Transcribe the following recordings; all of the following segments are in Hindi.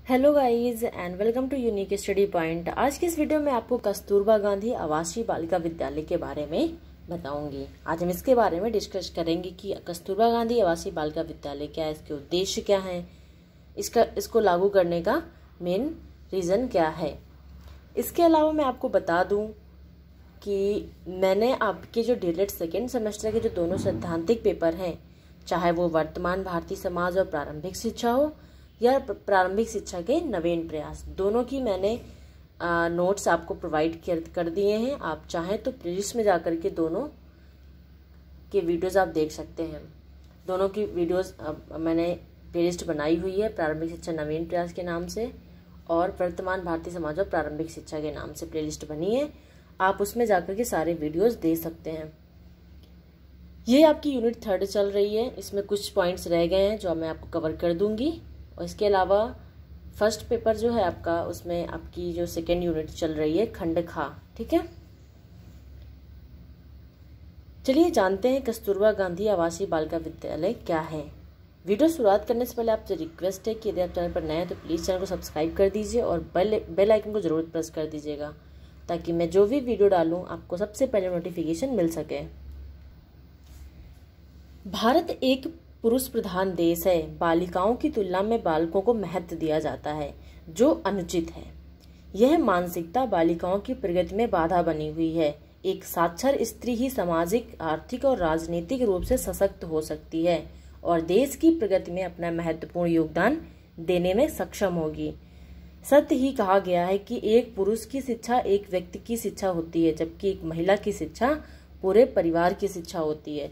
Hello guys and welcome to unique study point. आज की इस वीडियो में आपको कस्तूरबा गांधी आवासीय बालिका विद्यालय के बारे में बताऊंगी। आज हम इसके बारे में डिस्कस करेंगे कि कस्तूरबा गांधी आवासीय बालिका विद्यालय क्या है, इसके उद्देश्य क्या है, इसको लागू करने का मेन रीज़न क्या है। इसके अलावा मैं आपको बता दूं कि मैंने आपके जो डीएलएड सेकेंड सेमेस्टर के जो दोनों सैद्धांतिक पेपर हैं, चाहे वो वर्तमान भारतीय समाज और प्रारंभिक शिक्षा हो या प्रारंभिक शिक्षा के नवीन प्रयास, दोनों की मैंने नोट्स आपको प्रोवाइड कर दिए हैं। आप चाहें तो प्लेलिस्ट में जाकर के दोनों के वीडियोस आप देख सकते हैं। दोनों की वीडियोस मैंने प्लेलिस्ट बनाई हुई है, प्रारंभिक शिक्षा नवीन प्रयास के नाम से और वर्तमान भारतीय समाज और प्रारंभिक शिक्षा के नाम से प्लेलिस्ट बनी है। आप उसमें जाकर के सारे वीडियोस देख सकते हैं। ये आपकी यूनिट 3 चल रही है, इसमें कुछ पॉइंट्स रह गए हैं जो मैं आपको कवर कर दूंगी। और इसके अलावा फर्स्ट पेपर जो है आपका, उसमें आपकी जो सेकेंड यूनिट चल रही है खंड खा, ठीक है। चलिए जानते हैं कस्तूरबा गांधी आवासीय बालिका विद्यालय क्या है। वीडियो शुरुआत करने से पहले आपसे रिक्वेस्ट है कि यदि आप चैनल पर नए हैं तो प्लीज़ चैनल को सब्सक्राइब कर दीजिए और बेल आइकन को जरूर प्रेस कर दीजिएगा ताकि मैं जो भी वीडियो डालूं आपको सबसे पहले नोटिफिकेशन मिल सके। भारत एक पुरुष प्रधान देश है। बालिकाओं की तुलना में बालकों को महत्व दिया जाता है, जो अनुचित है। यह मानसिकता बालिकाओं की प्रगति में बाधा बनी हुई है। एक साक्षर स्त्री ही सामाजिक, आर्थिक और राजनीतिक रूप से सशक्त हो सकती है और देश की प्रगति में अपना महत्वपूर्ण योगदान देने में सक्षम होगी। सत्य ही कहा गया है कि एक पुरुष की शिक्षा एक व्यक्ति की शिक्षा होती है, जबकि एक महिला की शिक्षा पूरे परिवार की शिक्षा होती है।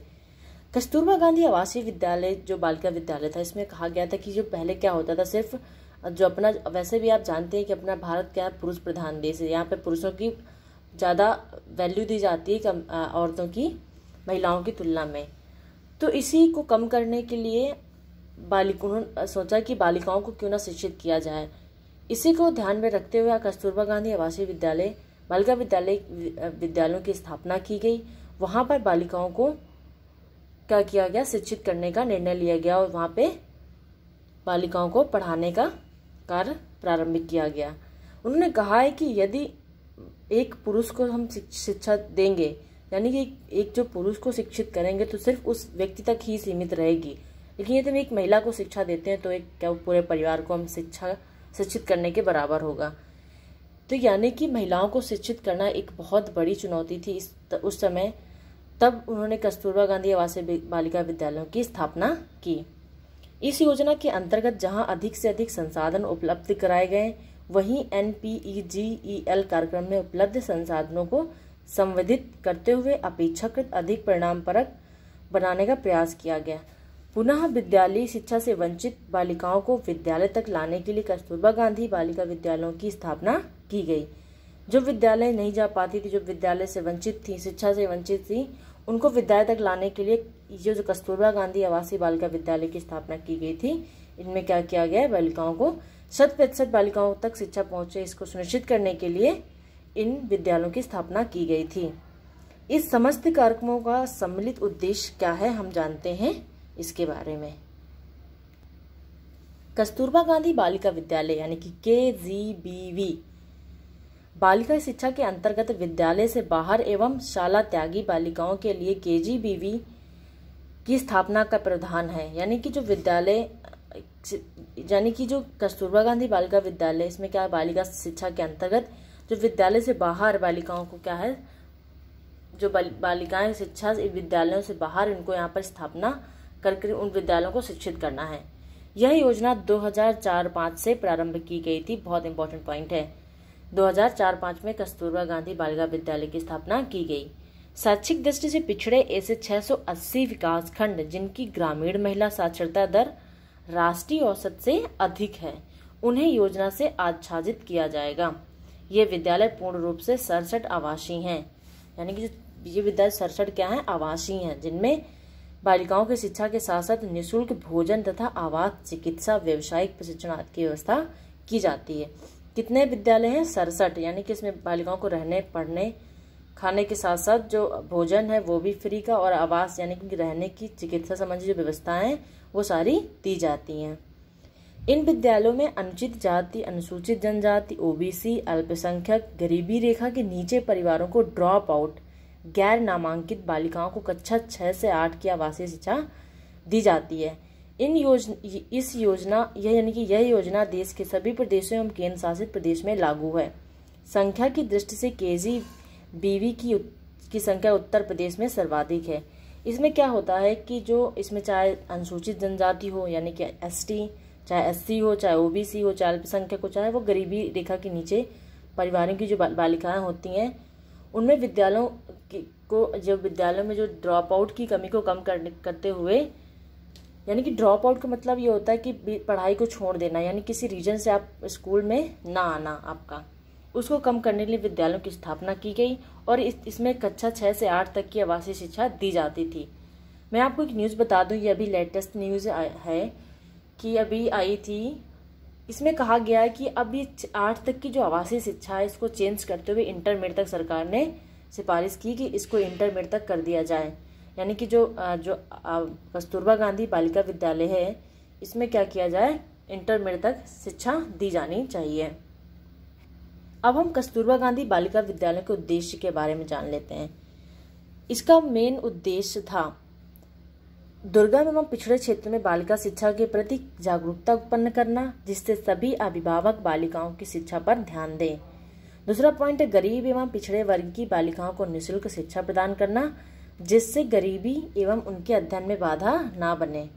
कस्तूरबा गांधी आवासीय विद्यालय जो बालिका विद्यालय था, इसमें कहा गया था कि जो पहले क्या होता था, सिर्फ जो अपना, वैसे भी आप जानते हैं कि अपना भारत क्या पुरुष प्रधान देश है, यहाँ पे पुरुषों की ज़्यादा वैल्यू दी जाती है कम औरतों की महिलाओं की तुलना में। तो इसी को कम करने के लिए उन्होंने सोचा कि बालिकाओं को क्यों ना शिक्षित किया जाए। इसी को ध्यान में रखते हुए कस्तूरबा गांधी आवासीय विद्यालय बालिका विद्यालयों की स्थापना की गई। वहाँ पर बालिकाओं को क्या किया गया, शिक्षित करने का निर्णय लिया गया और वहाँ पे बालिकाओं को पढ़ाने का कार्य प्रारंभ किया गया। उन्होंने कहा है कि यदि एक पुरुष को हम शिक्षा देंगे, यानी कि एक जो पुरुष को शिक्षित करेंगे तो सिर्फ उस व्यक्ति तक ही सीमित रहेगी, लेकिन यदि हम एक महिला को शिक्षा देते हैं तो एक क्या पूरे परिवार को हम शिक्षित करने के बराबर होगा। तो यानी कि महिलाओं को शिक्षित करना एक बहुत बड़ी चुनौती थी उस समय। तब उन्होंने कस्तूरबा गांधी आवासीय बालिका विद्यालयों की स्थापना की। इस योजना के अंतर्गत जहां अधिक से अधिक संसाधन उपलब्ध कराए गए, वहीं NPEGEL कार्यक्रम में उपलब्ध संसाधनों को संवर्धित करते हुए अपेक्षाकृत अधिक परिणामपरक बनाने का प्रयास किया गया। पुनः विद्यालयी शिक्षा से वंचित बालिकाओं को विद्यालय तक लाने के लिए कस्तूरबा गांधी बालिका विद्यालयों की स्थापना की गई। जो विद्यालय नहीं जा पाती थी, जो विद्यालय से वंचित थी, शिक्षा से वंचित थी, उनको विद्यालय तक लाने के लिए जो कस्तूरबा गांधी आवासीय बालिका विद्यालय की स्थापना की गई थी। इनमें क्या किया गया, बालिकाओं को 100% बालिकाओं तक शिक्षा पहुंचे, इसको सुनिश्चित करने के लिए इन विद्यालयों की स्थापना की गई थी। इस समस्त कार्यक्रमों का सम्मिलित उद्देश्य क्या है, हम जानते हैं इसके बारे में। कस्तूरबा गांधी बालिका विद्यालय यानी कि KGBV बालिका शिक्षा के अंतर्गत विद्यालय से बाहर एवं शाला त्यागी बालिकाओं के लिए KGBV की स्थापना का प्रावधान है। यानी कि जो विद्यालय, यानी कि जो कस्तूरबा गांधी बालिका विद्यालय, इसमें क्या है, बालिका शिक्षा के अंतर्गत जो विद्यालय से बाहर बालिकाओं को क्या है, जो बालिकाएं शिक्षा विद्यालयों से बाहर, इनको यहाँ पर स्थापना करके उन विद्यालयों को शिक्षित करना है। यह योजना 2004-05 से प्रारंभ की गई थी। बहुत इंपॉर्टेंट पॉइंट है, 2004-05 में कस्तूरबा गांधी बालिका विद्यालय की स्थापना की गई। शैक्षिक दृष्टि से पिछड़े ऐसे 680 विकासखंड जिनकी ग्रामीण महिला साक्षरता दर राष्ट्रीय औसत से अधिक है, उन्हें योजना से आच्छादित किया जाएगा। ये विद्यालय पूर्ण रूप से 67 आवासीय हैं, यानी कि ये विद्यालय 67 क्या है, आवासीय हैं, जिनमें बालिकाओं की शिक्षा के साथ साथ निःशुल्क भोजन तथा आवास, चिकित्सा, व्यावसायिक प्रशिक्षण आदि की व्यवस्था की जाती है। कितने विद्यालय हैं, 67, यानी कि इसमें बालिकाओं को रहने, पढ़ने, खाने के साथ साथ जो भोजन है वो भी फ्री का, और आवास यानी कि रहने की, चिकित्सा संबंधी जो व्यवस्थाएं वो सारी दी जाती हैं। इन विद्यालयों में अनुचित जाति, अनुसूचित जनजाति, ओबीसी, अल्पसंख्यक, गरीबी रेखा के नीचे परिवारों को ड्रॉप आउट, गैर नामांकित बालिकाओं को कक्षा 6 से 8 की आवासीय शिक्षा दी जाती है। यह योजना देश के सभी प्रदेशों एवं केंद्र शासित प्रदेश में लागू है। संख्या की दृष्टि से KG-BV की संख्या उत्तर प्रदेश में सर्वाधिक है। इसमें क्या होता है कि जो इसमें चाहे अनुसूचित जनजाति हो यानी कि ST, चाहे SC हो, चाहे OBC हो, चाहे अल्पसंख्यक हो, चाहे वो गरीबी रेखा के नीचे परिवारों की जो बालिकाएं होती हैं, उनमें विद्यालयों में जो ड्रॉप आउट की कमी को कम करते हुए, यानी कि ड्रॉप आउट का मतलब ये होता है कि पढ़ाई को छोड़ देना, यानी किसी रीजन से आप स्कूल में ना आना आपका, उसको कम करने के लिए विद्यालयों की स्थापना की गई और इसमें कक्षा 6 से 8 तक की आवासीय शिक्षा दी जाती थी। मैं आपको एक न्यूज़ बता दूं, ये अभी लेटेस्ट न्यूज़ है कि अभी आई थी। इसमें कहा गया है कि अब ये 8 तक की जो आवासीय शिक्षा है इसको चेंज करते हुए इंटरमीडिएट तक सरकार ने सिफारिश की कि इसको इंटरमीडिएट तक कर दिया जाए। यानी कि जो कस्तूरबा गांधी बालिका विद्यालय है, इसमें क्या किया जाए, इंटरमीडिएट तक शिक्षा दी जानी चाहिए। अब हम कस्तूरबा गांधी बालिका विद्यालय के उद्देश्य के बारे में जान लेते हैं। इसका मेन उद्देश्य था दुर्गम एवं पिछड़े क्षेत्र में बालिका शिक्षा के प्रति जागरूकता उत्पन्न करना, जिससे सभी अभिभावक बालिकाओं की शिक्षा पर ध्यान दें। दूसरा पॉइंट है गरीब एवं पिछड़े वर्ग की बालिकाओं को निःशुल्क शिक्षा प्रदान करना, जिससे गरीबी एवं उनके अध्ययन में बाधा ना बने।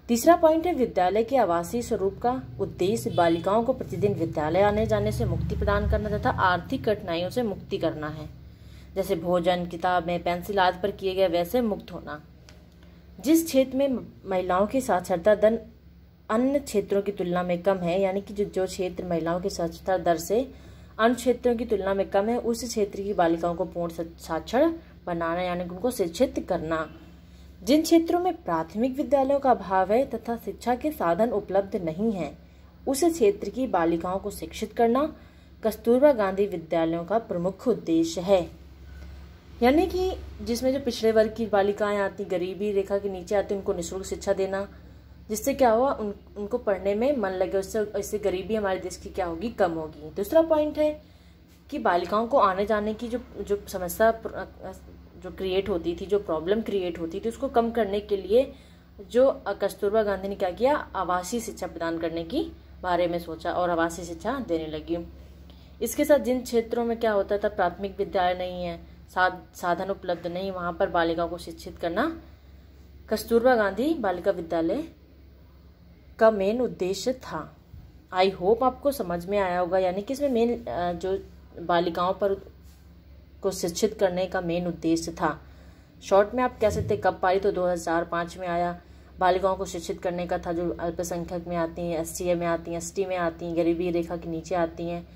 तीसरा पॉइंट है विद्यालय के आवासीय स्वरूप का उद्देश्य बालिकाओं को प्रतिदिन विद्यालय आने जाने से मुक्ति प्रदान करना तथा आर्थिक कठिनाइयों से मुक्ति करना है, जैसे भोजन, किताबें, पेंसिल आदि पर किए गए वैसे मुक्त होना। जिस क्षेत्र में महिलाओं की साक्षरता दर अन्य क्षेत्रों की तुलना में कम है, यानी कि जो क्षेत्र महिलाओं की साक्षरता दर से अन्य क्षेत्रों की तुलना में कम है, उस क्षेत्र की बालिकाओं को पूर्ण साक्षर बनाना, यानी कि उनको शिक्षित करना। जिन क्षेत्रों में प्राथमिक विद्यालयों का अभाव है तथा शिक्षा के साधन उपलब्ध नहीं है, उस क्षेत्र की बालिकाओं को शिक्षित करना कस्तूरबा गांधी विद्यालयों का प्रमुख उद्देश्य है। यानी कि जिसमें जो पिछड़े वर्ग की बालिकाएं आती, गरीबी रेखा के नीचे आती, उनको निःशुल्क शिक्षा देना, जिससे क्या हुआ, उनको पढ़ने में मन लगे, उससे गरीबी हमारे देश की क्या होगी, कम होगी। दूसरा पॉइंट है कि बालिकाओं को आने जाने की जो समस्या जो क्रिएट होती थी, जो प्रॉब्लम क्रिएट होती थी, उसको कम करने के लिए जो कस्तूरबा गांधी ने क्या किया, आवासीय शिक्षा प्रदान करने की बारे में सोचा और आवासीय शिक्षा देने लगी। इसके साथ जिन क्षेत्रों में क्या होता था, प्राथमिक विद्यालय नहीं है, साधन उपलब्ध नहीं, वहां पर बालिकाओं को शिक्षित करना कस्तूरबा गांधी बालिका विद्यालय का मेन उद्देश्य था। आई होप आपको समझ में आया होगा, यानी कि इसमें मेन जो बालिकाओं पर को शिक्षित करने का मेन उद्देश्य था। शॉर्ट में आप कह सकते कब पाई, तो 2005 में आया। बालिकाओं को शिक्षित करने का था, जो अल्पसंख्यक में आती हैं, SC में आती हैं, ST में आती हैं, गरीबी रेखा के नीचे आती हैं,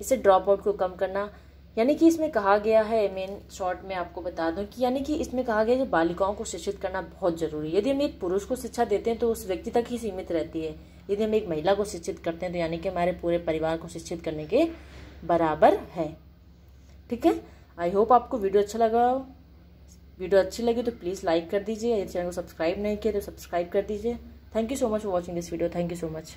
इसे ड्रॉप आउट को कम करना। यानी कि इसमें कहा गया है, मेन शॉर्ट में आपको बता दूं कि यानी कि इसमें कहा गया है कि बालिकाओं को शिक्षित करना बहुत जरूरी है। यदि हम एक पुरुष को शिक्षा देते हैं तो उस व्यक्ति तक ही सीमित रहती है, यदि हम एक महिला को शिक्षित करते हैं तो यानी कि हमारे पूरे परिवार को शिक्षित करने के बराबर है। ठीक है, आई होप आपको वीडियो अच्छा लगा। वीडियो अच्छी लगी तो प्लीज़ लाइक कर दीजिए, यदि चैनल को सब्सक्राइब नहीं किया तो सब्सक्राइब कर दीजिए। Thank you so much for watching this video. Thank you so much.